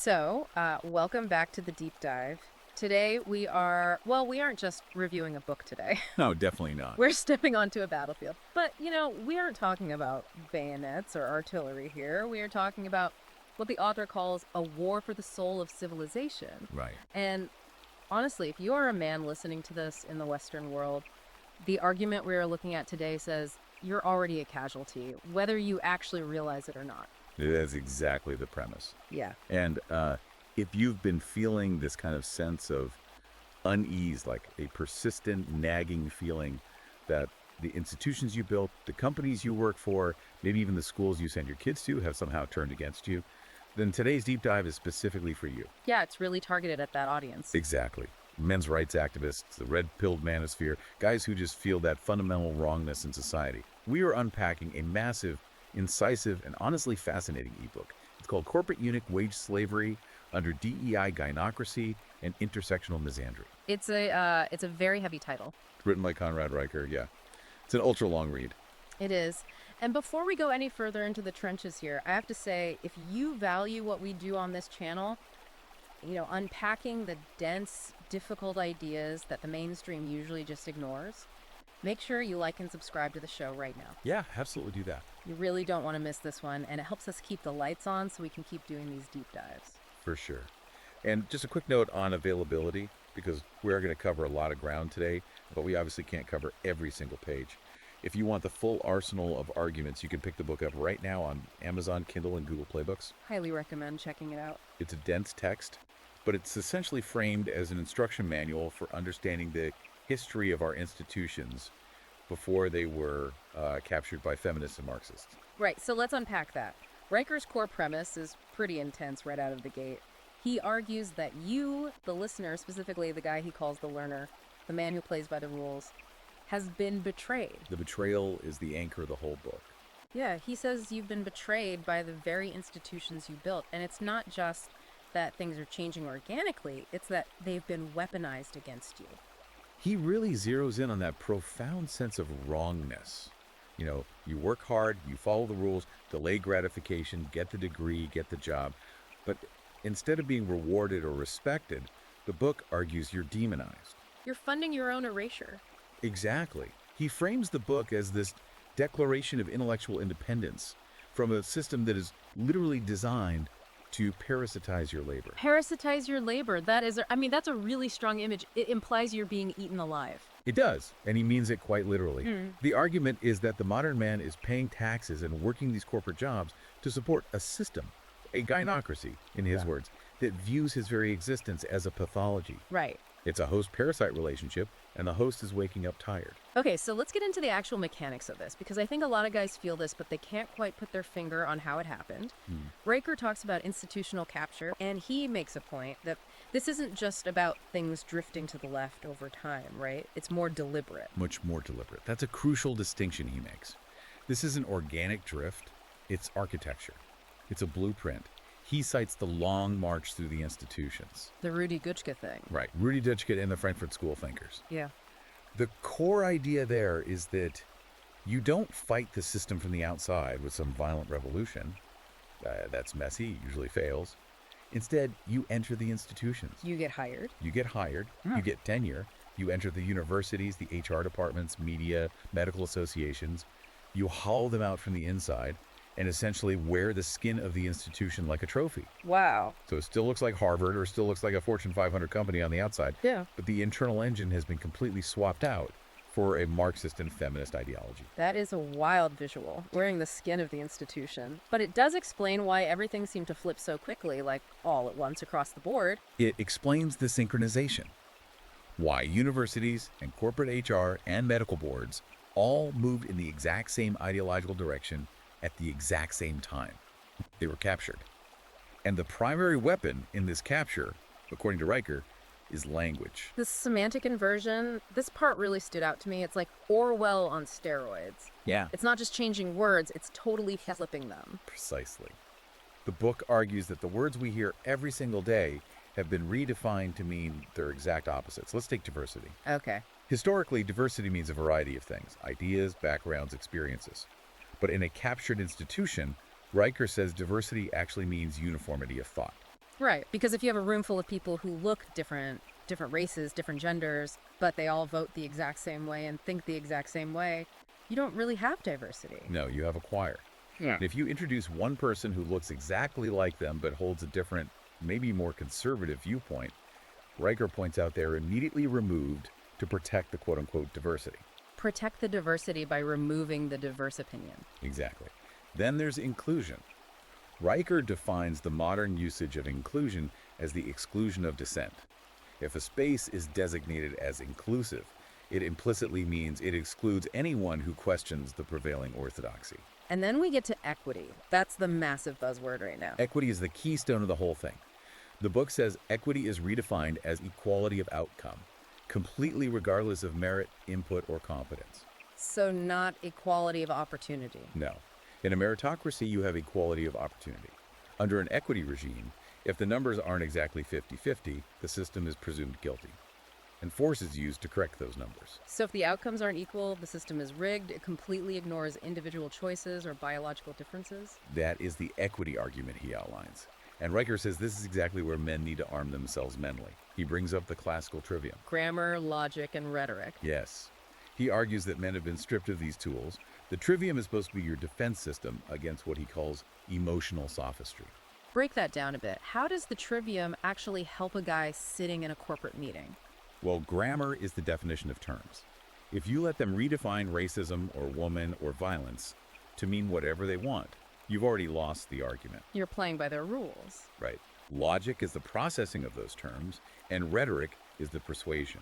Welcome back to the deep dive. Today we aren't just reviewing a book today. No, definitely not. We're stepping onto a battlefield. But, we aren't talking about bayonets or artillery here. We are talking about what the author calls a war for the soul of civilization. Right. And honestly, if you are a man listening to this in the Western world, the argument we are looking at today says you're already a casualty, whether you actually realize it or not. That's exactly the premise. Yeah. And if you've been feeling this kind of sense of unease, like a persistent nagging feeling that the institutions you built, the companies you work for, maybe even the schools you send your kids to have somehow turned against you, then today's deep dive is specifically for you. Yeah, it's really targeted at that audience. Exactly. Men's rights activists, the red-pilled manosphere, guys who just feel that fundamental wrongness in society. We are unpacking a massive, incisive, and honestly fascinating ebook. It's called Corporate Eunuch Wage Slavery Under DEI Gynocracy and Intersectional Misandry. It's a very heavy title. Written by Conrad Riker, yeah. It's an ultra-long read. It is. And before we go any further into the trenches here, I have to say, if you value what we do on this channel, unpacking the dense, difficult ideas that the mainstream usually just ignores, make sure you like and subscribe to the show right now. Yeah, absolutely do that. You really don't want to miss this one, and it helps us keep the lights on so we can keep doing these deep dives. For sure. And just a quick note on availability, because we're going to cover a lot of ground today, but we obviously can't cover every single page. If you want the full arsenal of arguments, you can pick the book up right now on Amazon, Kindle, and Google Play Books. Highly recommend checking it out. It's a dense text, but it's essentially framed as an instruction manual for understanding the history of our institutions before they were captured by feminists and Marxists. Right, so let's unpack that. Riker's core premise is pretty intense right out of the gate. He argues that you, the listener, specifically the guy he calls the learner, the man who plays by the rules, has been betrayed. The betrayal is the anchor of the whole book. Yeah, he says you've been betrayed by the very institutions you built. And it's not just that things are changing organically, it's that they've been weaponized against you. He really zeroes in on that profound sense of wrongness. You work hard, you follow the rules, delay gratification, get the degree, get the job. But instead of being rewarded or respected, the book argues you're demonized. You're funding your own erasure. Exactly. He frames the book as this declaration of intellectual independence from a system that is literally designed to parasitize your labor. Parasitize your labor. That's a really strong image. It implies you're being eaten alive. It does, and he means it quite literally. The argument is that the modern man is paying taxes and working these corporate jobs to support a system, a gynocracy, in his words, that views his very existence as a pathology. Right. It's a host-parasite relationship, and the host is waking up tired. Okay, so let's get into the actual mechanics of this, because I think a lot of guys feel this, but they can't quite put their finger on how it happened. Riker talks about institutional capture, and he makes a point that this isn't just about things drifting to the left over time, right? It's more deliberate. Much more deliberate. That's a crucial distinction he makes. This isn't organic drift, it's architecture. It's a blueprint. He cites the long march through the institutions. The Rudi Dutschke thing. Right, Rudi Dutschke and the Frankfurt School thinkers. Yeah. The core idea there is that you don't fight the system from the outside with some violent revolution. That's messy, usually fails. Instead, you enter the institutions. You get hired. You get hired, you get tenure, you enter the universities, the HR departments, media, medical associations. You hollow them out from the inside and essentially wear the skin of the institution like a trophy. Wow. So it still looks like Harvard or still looks like a Fortune 500 company on the outside. Yeah. But the internal engine has been completely swapped out for a Marxist and feminist ideology. That is a wild visual, wearing the skin of the institution. But it does explain why everything seemed to flip so quickly, like all at once across the board. It explains the synchronization. Why universities and corporate HR and medical boards all moved in the exact same ideological direction at the exact same time. They were captured. And the primary weapon in this capture, according to Riker, is language. The semantic inversion, this part really stood out to me. It's like Orwell on steroids. Yeah. It's not just changing words, it's totally flipping them. Precisely. The book argues that the words we hear every single day have been redefined to mean their exact opposites. Let's take diversity. Okay. Historically, diversity means a variety of things: ideas, backgrounds, experiences. But in a captured institution, Riker says diversity actually means uniformity of thought. Right, because if you have a room full of people who look different, different races, different genders, but they all vote the exact same way and think the exact same way, you don't really have diversity. No, you have a choir. Yeah. And if you introduce one person who looks exactly like them but holds a different, maybe more conservative viewpoint, Riker points out they're immediately removed to protect the quote-unquote diversity. Protect the diversity by removing the diverse opinion. Exactly. Then there's inclusion. Riker defines the modern usage of inclusion as the exclusion of dissent. If a space is designated as inclusive, it implicitly means it excludes anyone who questions the prevailing orthodoxy. And then we get to equity. That's the massive buzzword right now. Equity is the keystone of the whole thing. The book says equity is redefined as equality of outcome, completely regardless of merit, input, or competence. So not equality of opportunity. No. In a meritocracy, you have equality of opportunity. Under an equity regime, if the numbers aren't exactly 50-50, the system is presumed guilty, and force is used to correct those numbers. So if the outcomes aren't equal, the system is rigged, it completely ignores individual choices or biological differences. That is the equity argument he outlines. And Riker says this is exactly where men need to arm themselves mentally. He brings up the classical trivium. Grammar, logic, and rhetoric. Yes. He argues that men have been stripped of these tools. The trivium is supposed to be your defense system against what he calls emotional sophistry. Break that down a bit. How does the trivium actually help a guy sitting in a corporate meeting? Well, grammar is the definition of terms. If you let them redefine racism or woman or violence to mean whatever they want, you've already lost the argument. You're playing by their rules. Right. Logic is the processing of those terms, and rhetoric is the persuasion.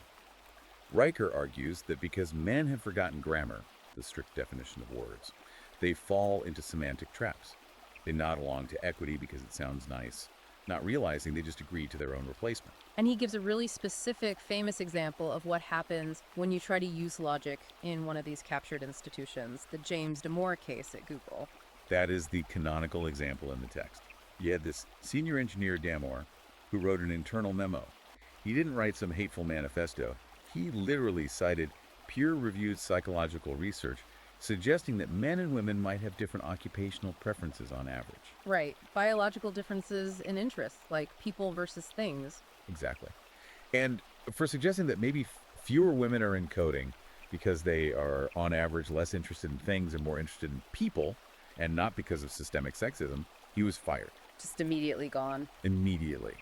Riker argues that because men have forgotten grammar, the strict definition of words, they fall into semantic traps. They nod along to equity because it sounds nice, not realizing they just agree to their own replacement. And he gives a really specific, famous example of what happens when you try to use logic in one of these captured institutions, the James Damore case at Google. That is the canonical example in the text. You had this senior engineer, Damore, who wrote an internal memo. He didn't write some hateful manifesto. He literally cited peer-reviewed psychological research suggesting that men and women might have different occupational preferences on average. Right. Biological differences in interests, like people versus things. Exactly. And for suggesting that maybe fewer women are in coding because they are, on average, less interested in things and more interested in people, and not because of systemic sexism, he was fired. Just immediately gone. Immediately.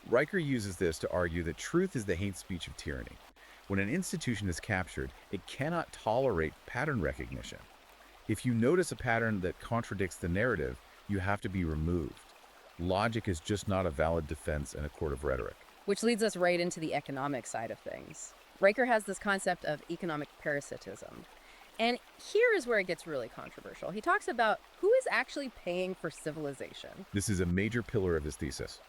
Riker uses this to argue that truth is the hate speech of tyranny. When an institution is captured, it cannot tolerate pattern recognition. If you notice a pattern that contradicts the narrative, you have to be removed. Logic is just not a valid defense in a court of rhetoric. Which leads us right into the economic side of things. Riker has this concept of economic parasitism. And here is where it gets really controversial. He talks about who is actually paying for civilization. This is a major pillar of his thesis.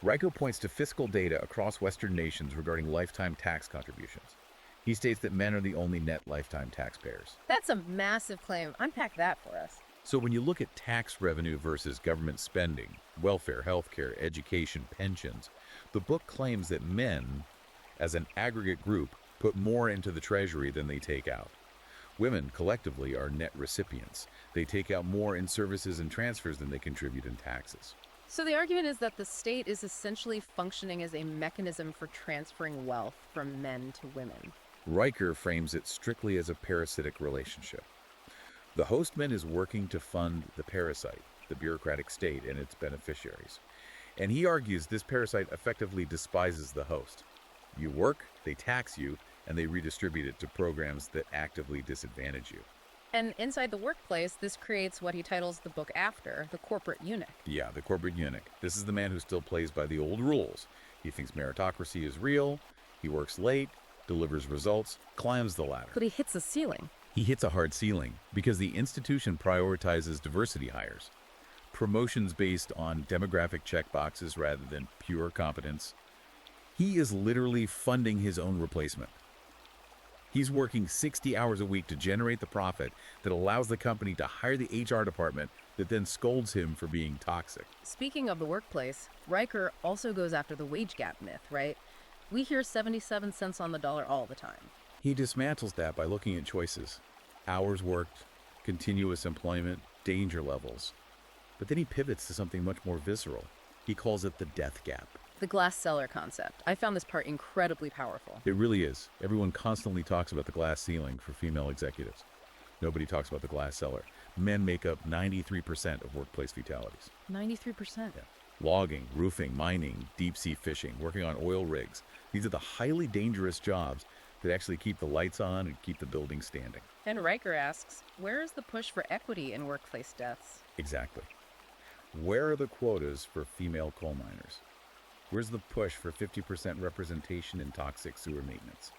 Riker points to fiscal data across Western nations regarding lifetime tax contributions. He states that men are the only net lifetime taxpayers. That's a massive claim. Unpack that for us. So when you look at tax revenue versus government spending, welfare, healthcare, education, pensions, the book claims that men, as an aggregate group, put more into the treasury than they take out. Women, collectively, are net recipients. They take out more in services and transfers than they contribute in taxes. So the argument is that the state is essentially functioning as a mechanism for transferring wealth from men to women. Riker frames it strictly as a parasitic relationship. The hostman is working to fund the parasite, the bureaucratic state, and its beneficiaries. And he argues this parasite effectively despises the host. You work, they tax you, and they redistribute it to programs that actively disadvantage you. And inside the workplace, this creates what he titles the book after, the corporate eunuch. Yeah, the corporate eunuch. This is the man who still plays by the old rules. He thinks meritocracy is real, he works late, delivers results, climbs the ladder. But he hits a ceiling. He hits a hard ceiling because the institution prioritizes diversity hires, promotions based on demographic checkboxes rather than pure competence. He is literally funding his own replacement. He's working 60 hours a week to generate the profit that allows the company to hire the HR department that then scolds him for being toxic. Speaking of the workplace, Riker also goes after the wage gap myth, right? We hear 77 cents on the dollar all the time. He dismantles that by looking at choices: hours worked, continuous employment, danger levels. But then he pivots to something much more visceral: He calls it the death gap. The glass cellar concept. I found this part incredibly powerful. It really is. Everyone constantly talks about the glass ceiling for female executives. Nobody talks about the glass cellar. Men make up 93% of workplace fatalities. 93%. Yeah. Logging, roofing, mining, deep-sea fishing, working on oil rigs. These are the highly dangerous jobs that actually keep the lights on and keep the building standing. And Riker asks, where is the push for equity in workplace deaths? Exactly. Where are the quotas for female coal miners? Where's the push for 50% representation in toxic sewer maintenance?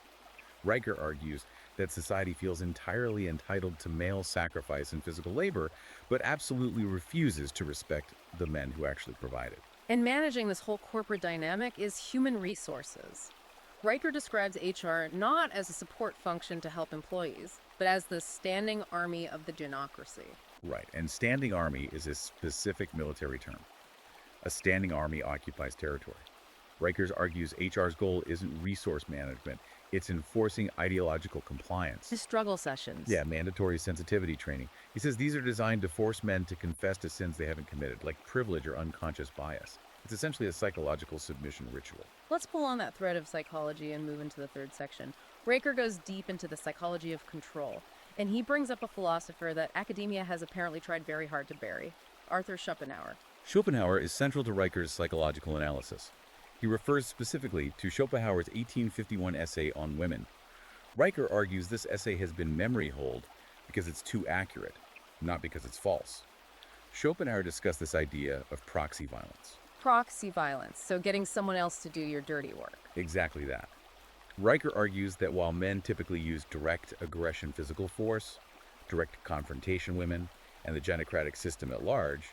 Riker argues that society feels entirely entitled to male sacrifice and physical labor, but absolutely refuses to respect the men who actually provide it. And managing this whole corporate dynamic is human resources. Riker describes HR not as a support function to help employees, but as the standing army of the genocracy. Right, and standing army is a specific military term. A standing army occupies territory. Riker argues HR's goal isn't resource management, it's enforcing ideological compliance. The struggle sessions. Yeah, mandatory sensitivity training. He says these are designed to force men to confess to sins they haven't committed, like privilege or unconscious bias. It's essentially a psychological submission ritual. Let's pull on that thread of psychology and move into the third section. Riker goes deep into the psychology of control, and he brings up a philosopher that academia has apparently tried very hard to bury, Arthur Schopenhauer. Schopenhauer is central to Riker's psychological analysis. He refers specifically to Schopenhauer's 1851 essay on women. Riker argues this essay has been memory-holed because it's too accurate, not because it's false. Schopenhauer discussed this idea of proxy violence. Proxy violence, so getting someone else to do your dirty work. Exactly that. Riker argues that while men typically use direct aggression physical force, direct confrontation women, and the genocratic system at large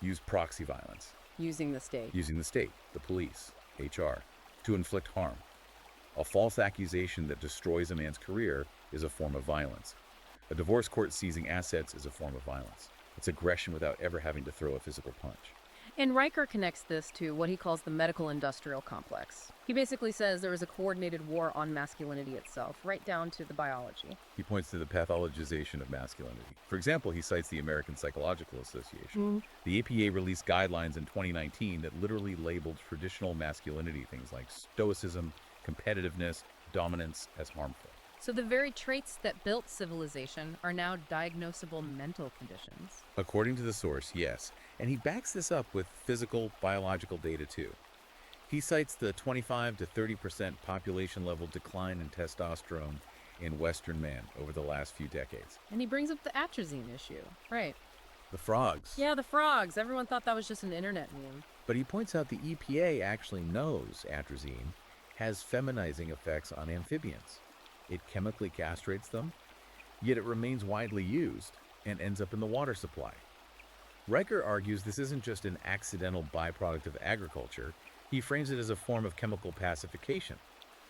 use proxy violence. Using the state. Using the state, the police, HR, to inflict harm. A false accusation that destroys a man's career is a form of violence. A divorce court seizing assets is a form of violence. It's aggression without ever having to throw a physical punch. And Riker connects this to what he calls the medical-industrial complex. He basically says there was a coordinated war on masculinity itself, right down to the biology. He points to the pathologization of masculinity. For example, he cites the American Psychological Association. The APA released guidelines in 2019 that literally labeled traditional masculinity, things like stoicism, competitiveness, dominance, as harmful. So the very traits that built civilization are now diagnosable mental conditions. According to the source, yes. And he backs this up with physical, biological data too. He cites the 25 to 30% population level decline in testosterone in Western men over the last few decades. And he brings up the atrazine issue. Right. The frogs. Yeah, the frogs. Everyone thought that was just an internet meme. But he points out the EPA actually knows atrazine has feminizing effects on amphibians. It chemically castrates them, yet it remains widely used and ends up in the water supply. Riker argues this isn't just an accidental byproduct of agriculture. He frames it as a form of chemical pacification.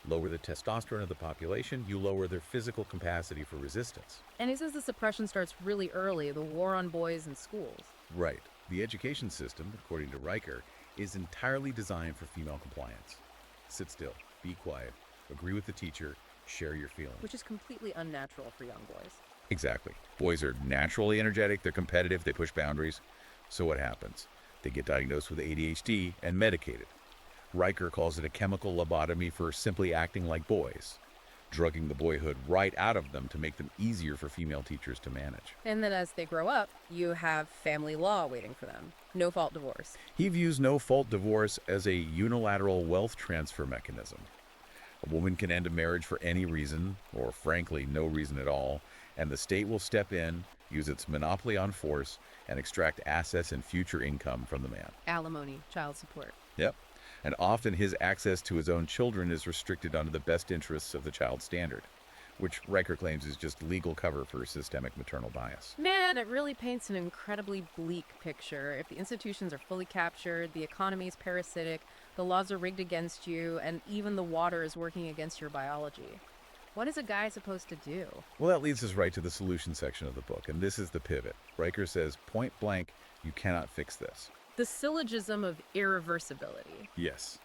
Lower the testosterone of the population, you lower their physical capacity for resistance. And he says the suppression starts really early, the war on boys in schools. Right. The education system, according to Riker, is entirely designed for female compliance. Sit still, be quiet, agree with the teacher, share your feelings. Which is completely unnatural for young boys. Exactly. Boys are naturally energetic, they're competitive, they push boundaries. So what happens? They get diagnosed with ADHD and medicated. Riker calls it a chemical lobotomy for simply acting like boys, drugging the boyhood right out of them to make them easier for female teachers to manage. And then as they grow up, you have family law waiting for them. No-fault divorce. He views no-fault divorce as a unilateral wealth transfer mechanism. A woman can end a marriage for any reason, or frankly, no reason at all, and the state will step in, use its monopoly on force, and extract assets and future income from the man. Alimony, child support. Yep. And often his access to his own children is restricted under the best interests of the child standard, which Riker claims is just legal cover for systemic maternal bias. Man, it really paints an incredibly bleak picture. If the institutions are fully captured, the economy is parasitic, the laws are rigged against you, and even the water is working against your biology. What is a guy supposed to do? Well, that leads us right to the solution section of the book, and this is the pivot. Riker says, point blank, you cannot fix this. The syllogism of irreversibility. Yes.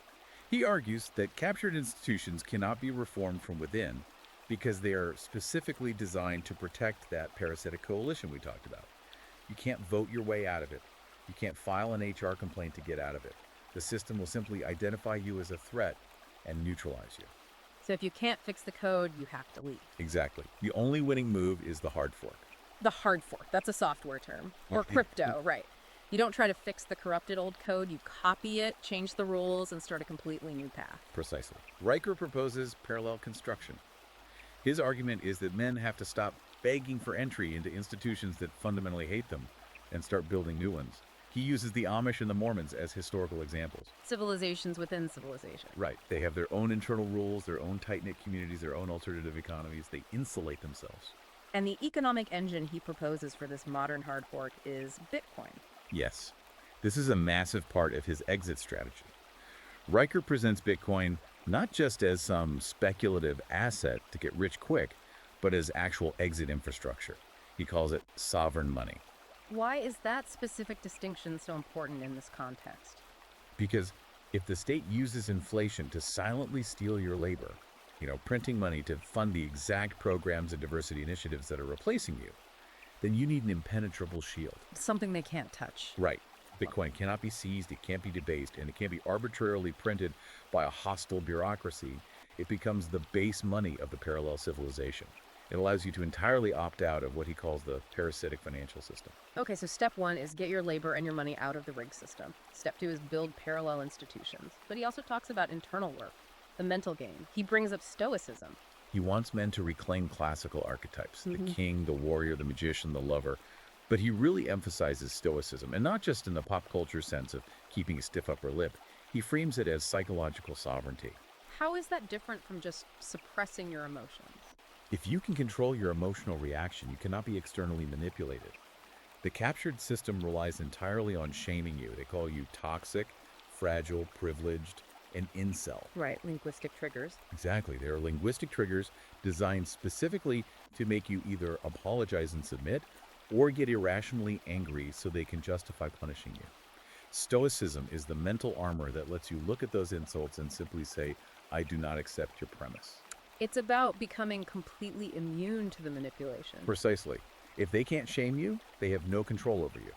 He argues that captured institutions cannot be reformed from within because they are specifically designed to protect that parasitic coalition we talked about. You can't vote your way out of it. You can't file an HR complaint to get out of it. The system will simply identify you as a threat and neutralize you. So if you can't fix the code, you have to leave. Exactly. The only winning move is the hard fork. The hard fork, that's a software term. Or crypto, right. You don't try to fix the corrupted old code, you copy it, change the rules, and start a completely new path. Precisely. Riker proposes parallel construction. His argument is that men have to stop begging for entry into institutions that fundamentally hate them and start building new ones. He uses the Amish and the Mormons as historical examples. Civilizations within civilization. Right. They have their own internal rules, their own tight-knit communities, their own alternative economies. They insulate themselves. And the economic engine he proposes for this modern hard fork is Bitcoin. Yes. This is a massive part of his exit strategy. Riker presents Bitcoin not just as some speculative asset to get rich quick, but as actual exit infrastructure. He calls it sovereign money. Why is that specific distinction so important in this context? Because if the state uses inflation to silently steal your labor, printing money to fund the exact programs and diversity initiatives that are replacing you, then you need an impenetrable shield. Something they can't touch. Right. Bitcoin cannot be seized, it can't be debased, and it can't be arbitrarily printed by a hostile bureaucracy. It becomes the base money of the parallel civilization. It allows you to entirely opt out of what he calls the parasitic financial system. Okay, so step 1 is get your labor and your money out of the rig system. Step 2 is build parallel institutions. But he also talks about internal work, the mental game. He brings up stoicism. He wants men to reclaim classical archetypes, the king, the warrior, the magician, the lover. But he really emphasizes stoicism, and not just in the pop culture sense of keeping a stiff upper lip. He frames it as psychological sovereignty. How is that different from just suppressing your emotions? If you can control your emotional reaction, you cannot be externally manipulated. The captured system relies entirely on shaming you. They call you toxic, fragile, privileged, an incel. Right, linguistic triggers. Exactly. They are linguistic triggers designed specifically to make you either apologize and submit or get irrationally angry so they can justify punishing you. Stoicism is the mental armor that lets you look at those insults and simply say, I do not accept your premise. It's about becoming completely immune to the manipulation. Precisely. If they can't shame you, they have no control over you.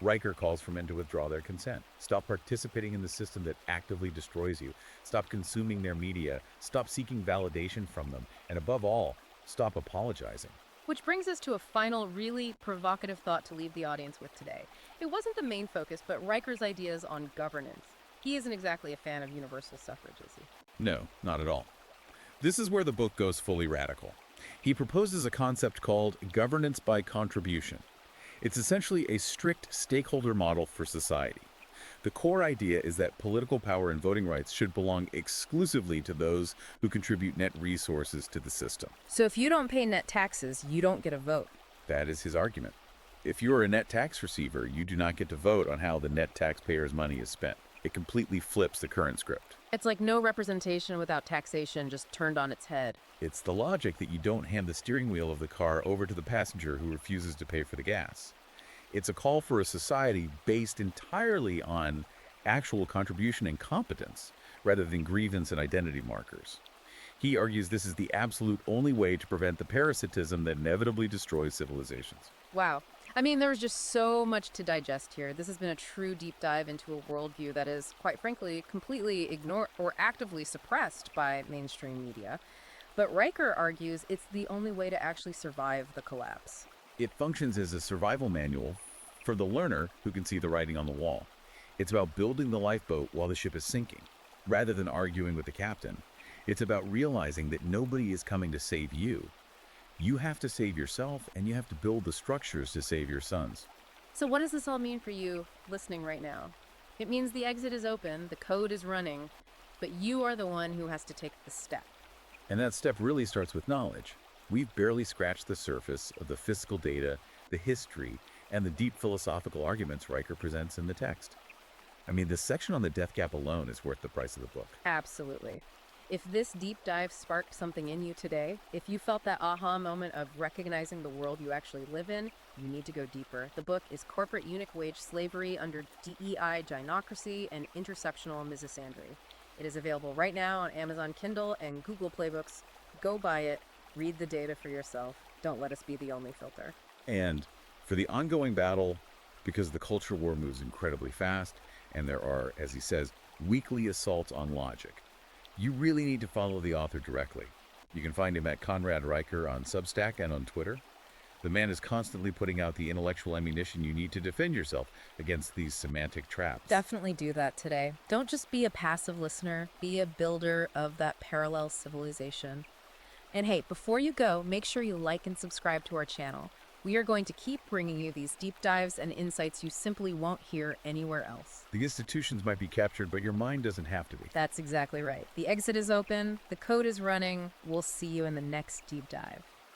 Riker calls for men to withdraw their consent. Stop participating in the system that actively destroys you. Stop consuming their media. Stop seeking validation from them. And above all, stop apologizing. Which brings us to a final, really provocative thought to leave the audience with today. It wasn't the main focus, but Riker's ideas on governance. He isn't exactly a fan of universal suffrage, is he? No, not at all. This is where the book goes fully radical. He proposes a concept called governance by contribution. It's essentially a strict stakeholder model for society. The core idea is that political power and voting rights should belong exclusively to those who contribute net resources to the system. So if you don't pay net taxes, you don't get a vote. That is his argument. If you are a net tax receiver, you do not get to vote on how the net taxpayer's money is spent. It completely flips the current script. It's like no representation without taxation, just turned on its head. It's the logic that you don't hand the steering wheel of the car over to the passenger who refuses to pay for the gas. It's a call for a society based entirely on actual contribution and competence, rather than grievance and identity markers. He argues this is the absolute only way to prevent the parasitism that inevitably destroys civilizations. Wow. I mean, there's just so much to digest here. This has been a true deep dive into a worldview that is, quite frankly, completely ignored or actively suppressed by mainstream media. But Riker argues it's the only way to actually survive the collapse. It functions as a survival manual for the learner who can see the writing on the wall. It's about building the lifeboat while the ship is sinking, rather than arguing with the captain. It's about realizing that nobody is coming to save you. You have to save yourself, and you have to build the structures to save your sons. So what does this all mean for you listening right now? It means the exit is open, the code is running, but you are the one who has to take the step. And that step really starts with knowledge. We've barely scratched the surface of the physical data, the history, and the deep philosophical arguments Riker presents in the text. I mean, this section on the death gap alone is worth the price of the book. Absolutely. If this deep dive sparked something in you today, if you felt that aha moment of recognizing the world you actually live in, you need to go deeper. The book is Corporate Eunuch Wage Slavery Under DEI Gynocracy and Intersectional Misandry. It is available right now on Amazon Kindle and Google Play Books. Go buy it. Read the data for yourself. Don't let us be the only filter. And for the ongoing battle, because the culture war moves incredibly fast, and there are, as he says, weekly assaults on logic. You really need to follow the author directly. You can find him at Conrad Riker on Substack and on Twitter. The man is constantly putting out the intellectual ammunition you need to defend yourself against these semantic traps. Definitely do that today. Don't just be a passive listener, be a builder of that parallel civilization. And hey, before you go, make sure you like and subscribe to our channel. We are going to keep bringing you these deep dives and insights you simply won't hear anywhere else. The institutions might be captured, but your mind doesn't have to be. That's exactly right. The exit is open, the code is running. We'll see you in the next deep dive.